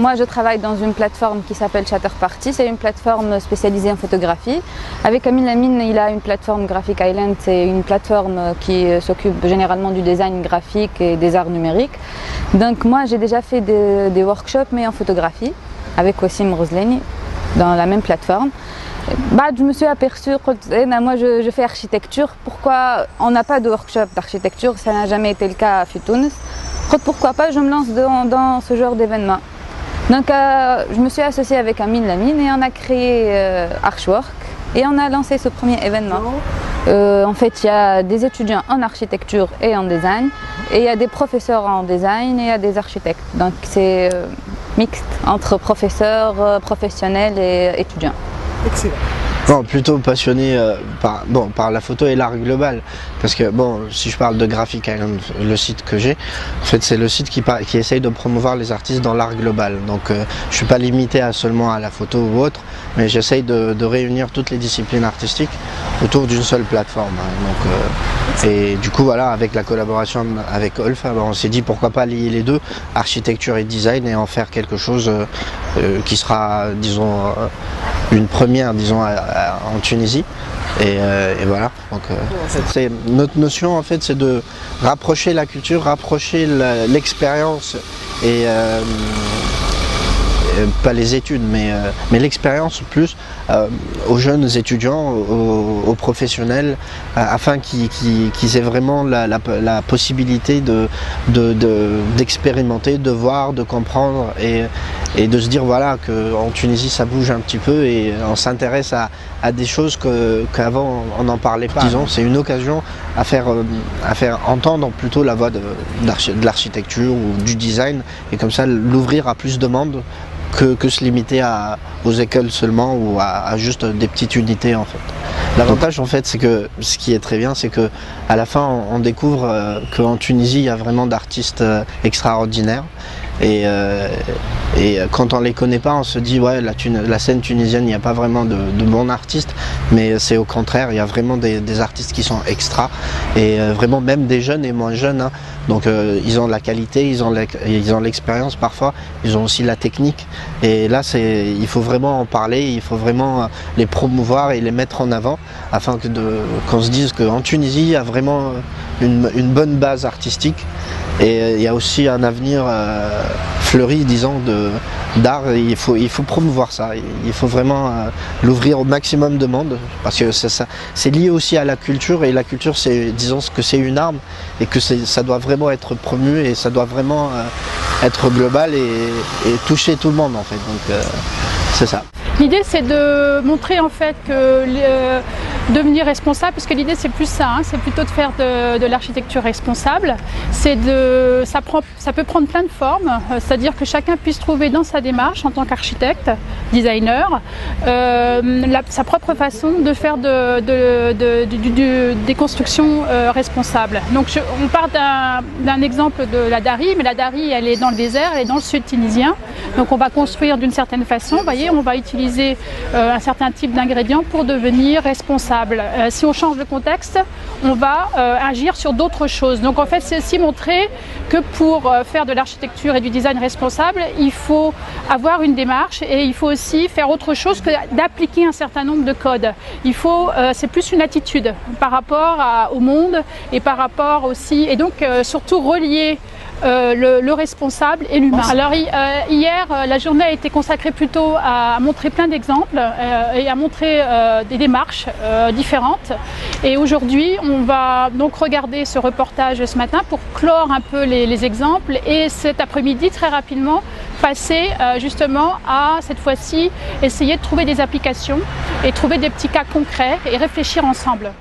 moi je travaille dans une plateforme qui s'appelle Chatterparty, c'est une plateforme spécialisée en photographie. Avec Amin Lamine, il a une plateforme Graphic Island, c'est une plateforme qui s'occupe généralement du design graphique et des arts numériques. Donc moi j'ai déjà fait des workshops mais en photographie avec Wassim Rosleni dans la même plateforme. Je me suis aperçue, moi je fais architecture, pourquoi on n'a pas de workshop d'architecture, ça n'a jamais été le cas à Tunis. Pourquoi pas je me lance dans ce genre d'événement. Donc je me suis associée avec Amin Lamine et on a créé Archwork et on a lancé ce premier événement. En fait il y a des étudiants en architecture et en design et il y a des professeurs en design et il y a des architectes. Donc c'est mixte entre professeurs, professionnels et étudiants. Excellent. Bon, plutôt passionné par la photo et l'art global, parce que bon, si je parle de Graphic Island, le site que j'ai, en fait c'est le site qui essaye de promouvoir les artistes dans l'art global. Donc je suis pas limité seulement à la photo ou autre, mais j'essaye de réunir toutes les disciplines artistiques autour d'une seule plateforme. Et du coup voilà, avec la collaboration avec Olf, on s'est dit pourquoi pas lier les deux, architecture et design, et en faire quelque chose qui sera, disons, une première, disons, en Tunisie. Et voilà. Donc, notre notion en fait, c'est de rapprocher la culture, rapprocher l'expérience et pas les études, mais l'expérience plus aux jeunes étudiants, aux professionnels, afin qu'ils aient vraiment la possibilité d'expérimenter, de voir, de comprendre et de se dire voilà qu'en Tunisie ça bouge un petit peu et on s'intéresse à des choses qu'avant on n'en parlait pas. Disons, c'est une occasion à faire entendre plutôt la voix de l'architecture ou du design, et comme ça l'ouvrir à plus de monde que se limiter aux écoles seulement ou à juste des petites unités en fait. L'avantage en fait, c'est que ce qui est très bien, c'est que à la fin on découvre qu'en Tunisie il y a vraiment d'artistes extraordinaires. Et quand on les connaît pas, on se dit ouais, la scène tunisienne, il n'y a pas vraiment de bons artistes, mais c'est au contraire, il y a vraiment des artistes qui sont extra, et vraiment même des jeunes et moins jeunes, hein. Donc ils ont la qualité, ils ont l'expérience parfois, ils ont aussi la technique, et là il faut vraiment en parler, il faut vraiment les promouvoir et les mettre en avant, afin qu'on se dise qu'en Tunisie il y a vraiment une bonne base artistique. Et il y a aussi un avenir fleuri, disons, d'art. Il faut promouvoir ça. Il faut vraiment l'ouvrir au maximum de monde, parce que c'est lié aussi à la culture, et la culture, disons que c'est une arme, et que ça doit vraiment être promu, et ça doit vraiment être global et toucher tout le monde en fait. Donc c'est ça. L'idée c'est de montrer en fait que devenir responsable, parce que l'idée c'est plus ça, hein, c'est plutôt de faire de l'architecture responsable. Ça peut prendre plein de formes, c'est-à-dire que chacun puisse trouver dans sa démarche en tant qu'architecte, designer, sa propre façon de faire des constructions responsables. Donc on part d'un exemple de la Dari, mais la Dari elle est dans le désert, elle est dans le sud tunisien, donc on va construire d'une certaine façon, vous voyez, on va utiliser un certain type d'ingrédients pour devenir responsable. Si on change de contexte, on va agir sur d'autres choses. Donc en fait, c'est aussi montrer que pour faire de l'architecture et du design responsable, il faut avoir une démarche, et il faut aussi faire autre chose que d'appliquer un certain nombre de codes. C'est plus une attitude par rapport au monde, et par rapport aussi, et donc surtout relier le responsable et l'humain. Alors hier, la journée a été consacrée plutôt à montrer plein d'exemples et à montrer des démarches différentes. Et aujourd'hui, on va donc regarder ce reportage ce matin pour clore un peu les exemples, et cet après-midi, très rapidement, passer justement à, cette fois-ci, essayer de trouver des applications et trouver des petits cas concrets et réfléchir ensemble.